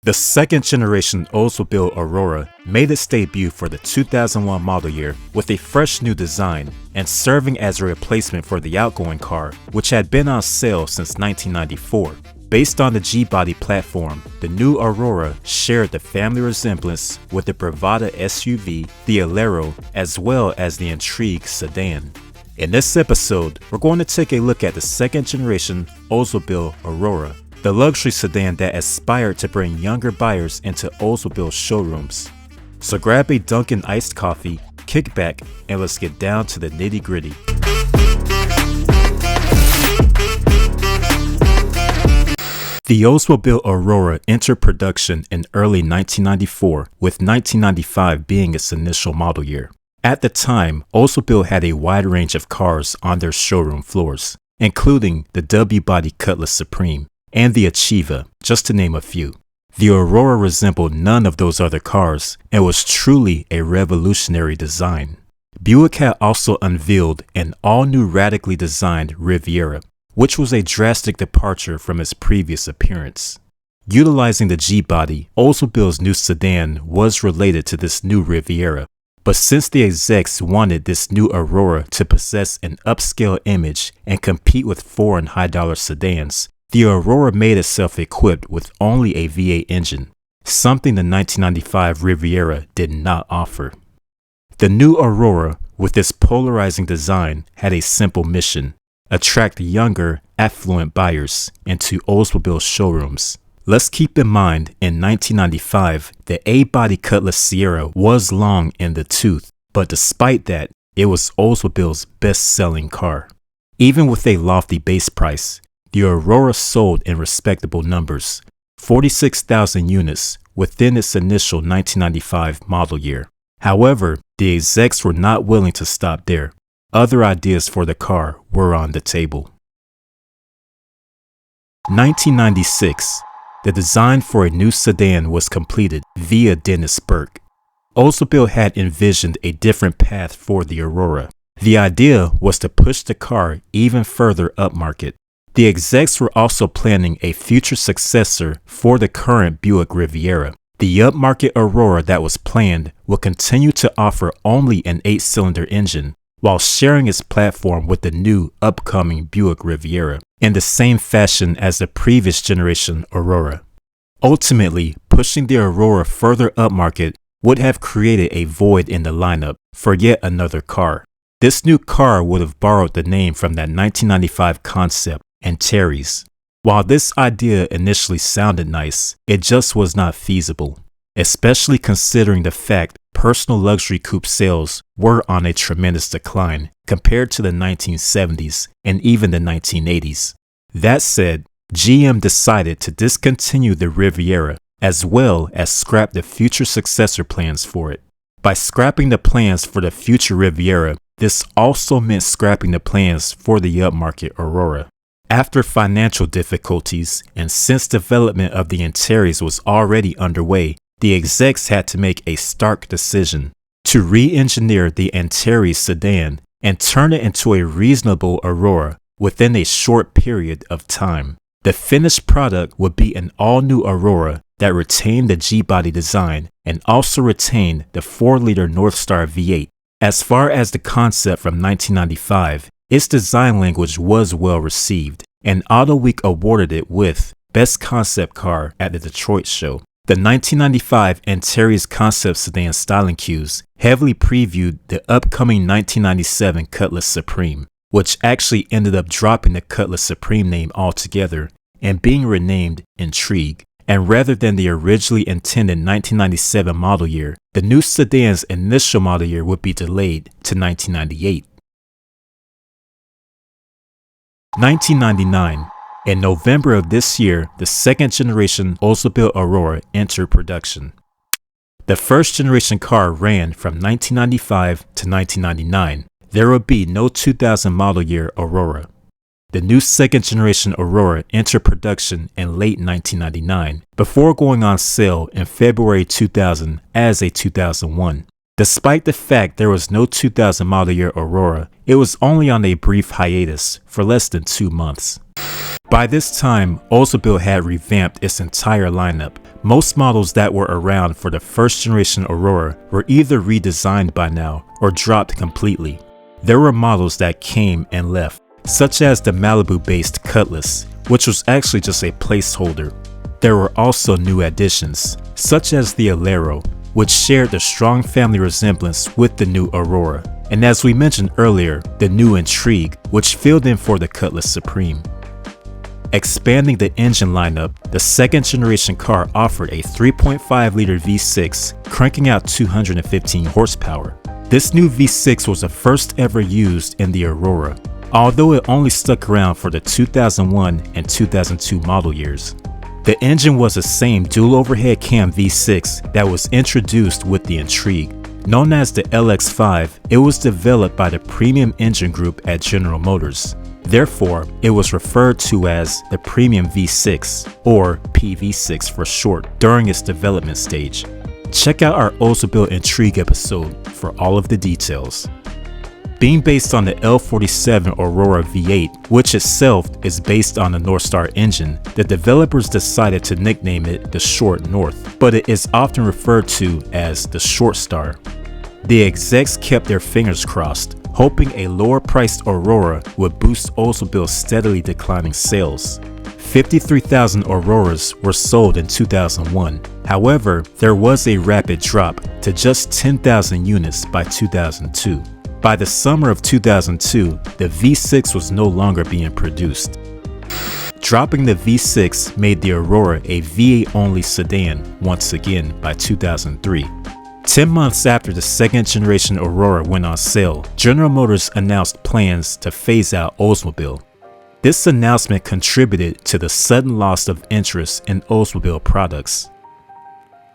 The second generation Oldsmobile Aurora made its debut for the 2001 model year with a fresh new design and serving as a replacement for the outgoing car, which had been on sale since 1994. Based on the G-body platform, the new Aurora shared the family resemblance with the Bravada SUV, the Alero, as well as the Intrigue sedan. In this episode, we're going to take a look at the second generation Oldsmobile Aurora, the luxury sedan that aspired to bring younger buyers into Oldsmobile showrooms. So grab a Dunkin' iced coffee, kick back, and let's get down to the nitty-gritty. The Oldsmobile Aurora entered production in early 1994, with 1995 being its initial model year. At the time, Oldsmobile had a wide range of cars on their showroom floors, including the W-body Cutlass Supreme and the Achieva, just to name a few. The Aurora resembled none of those other cars and was truly a revolutionary design. Buick had also unveiled an all-new radically designed Riviera, which was a drastic departure from its previous appearance. Utilizing the G-body, Oldsmobile's new sedan was related to this new Riviera, but since the execs wanted this new Aurora to possess an upscale image and compete with foreign high-dollar sedans, the Aurora made itself equipped with only a V8 engine, something the 1995 Riviera did not offer. The new Aurora, with its polarizing design, had a simple mission: attract younger, affluent buyers into Oldsmobile showrooms. Let's keep in mind, in 1995, the A-body Cutlass Sierra was long in the tooth, but despite that, it was Oldsmobile's best-selling car. Even with a lofty base price, the Aurora sold in respectable numbers, 46,000 units within its initial 1995 model year. However, the execs were not willing to stop there. Other ideas for the car were on the table. 1996. The design for a new sedan was completed via Dennis Burke. Oldsmobile had envisioned a different path for the Aurora. The idea was to push the car even further upmarket. The execs were also planning a future successor for the current Buick Riviera. The upmarket Aurora that was planned would continue to offer only an 8-cylinder engine, while sharing its platform with the new upcoming Buick Riviera, in the same fashion as the previous generation Aurora. Ultimately, pushing the Aurora further upmarket would have created a void in the lineup for yet another car. This new car would have borrowed the name from that 1995 concept, Antares. While this idea initially sounded nice, it just was not feasible, especially considering the fact personal luxury coupe sales were on a tremendous decline compared to the 1970s and even the 1980s. That said, GM decided to discontinue the Riviera as well as scrap the future successor plans for it. By scrapping the plans for the future Riviera, this also meant scrapping the plans for the upmarket Aurora. After financial difficulties and since development of the Antares was already underway, the execs had to make a stark decision to re-engineer the Antares sedan and turn it into a reasonable Aurora within a short period of time. The finished product would be an all-new Aurora that retained the G-body design and also retained the 4-liter Northstar V8. As far as the concept from 1995, its design language was well received, and Auto Week awarded it with Best Concept Car at the Detroit show. The 1995 Antares concept sedan styling cues heavily previewed the upcoming 1997 Cutlass Supreme, which actually ended up dropping the Cutlass Supreme name altogether and being renamed Intrigue. And rather than the originally intended 1997 model year, the new sedan's initial model year would be delayed to 1998. 1999. In November of this year, the second generation Oldsmobile Aurora entered production. The first generation car ran from 1995 to 1999. There would be no 2000 model year Aurora. The new second generation Aurora entered production in late 1999 before going on sale in February 2000 as a 2001. Despite the fact there was no 2000 model year Aurora, it was only on a brief hiatus for less than 2 months. By this time, Oldsmobile had revamped its entire lineup, Most models that were around for the first generation Aurora were either redesigned by now or dropped completely. There were models that came and left, such as the Malibu-based Cutlass, which was actually just a placeholder. There were also new additions, such as the Alero, which shared the strong family resemblance with the new Aurora, and as we mentioned earlier, the new Intrigue, which filled in for the Cutlass Supreme. Expanding the engine lineup, the second generation car offered a 3.5-liter V6, cranking out 215 horsepower. This new V6 was the first ever used in the Aurora, although it only stuck around for the 2001 and 2002 model years. The engine was the same dual overhead cam V6 that was introduced with the Intrigue. Known as the LX5, it was developed by the Premium Engine Group at General Motors. Therefore, it was referred to as the Premium V6, or PV6 for short, during its development stage. Check out our Oldsmobile Intrigue episode for all of the details. Being based on the L47 Aurora V8, which itself is based on the Northstar engine, the developers decided to nickname it the Short North, but it is often referred to as the Short Star. The execs kept their fingers crossed, hoping a lower-priced Aurora would boost Oldsmobile's steadily declining sales. 53,000 Auroras were sold in 2001. However, there was a rapid drop to just 10,000 units by 2002. By the summer of 2002, the V6 was no longer being produced. Dropping the V6 made the Aurora a V8-only sedan once again by 2003. 10 months after the second generation Aurora went on sale, General Motors announced plans to phase out Oldsmobile. This announcement contributed to the sudden loss of interest in Oldsmobile products.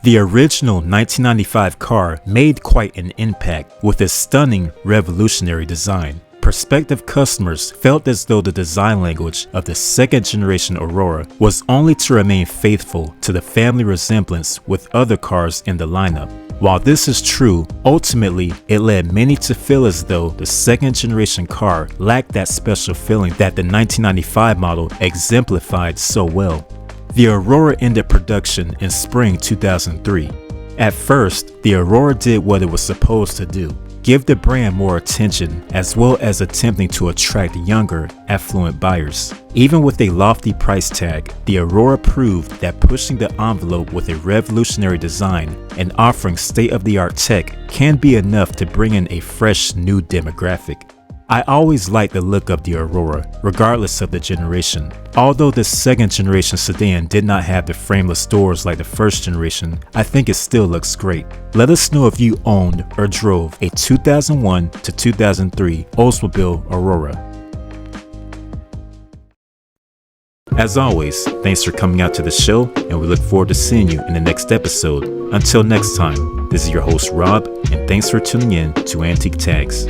The original 1995 car made quite an impact with its stunning, revolutionary design. Prospective customers felt as though the design language of the second generation Aurora was only to remain faithful to the family resemblance with other cars in the lineup. While this is true, ultimately it led many to feel as though the second generation car lacked that special feeling that the 1995 model exemplified so well. The Aurora ended production in spring 2003. At first, the Aurora did what it was supposed to do, give the brand more attention as well as attempting to attract younger, affluent buyers. Even with a lofty price tag, the Aurora proved that pushing the envelope with a revolutionary design and offering state-of-the-art tech can be enough to bring in a fresh new demographic. I always liked the look of the Aurora, regardless of the generation. Although this second generation sedan did not have the frameless doors like the first generation, I think it still looks great. Let us know if you owned or drove a 2001 to 2003 Oldsmobile Aurora. As always, thanks for coming out to the show, and we look forward to seeing you in the next episode. Until next time, this is your host Rob, and thanks for tuning in to Antique Tags.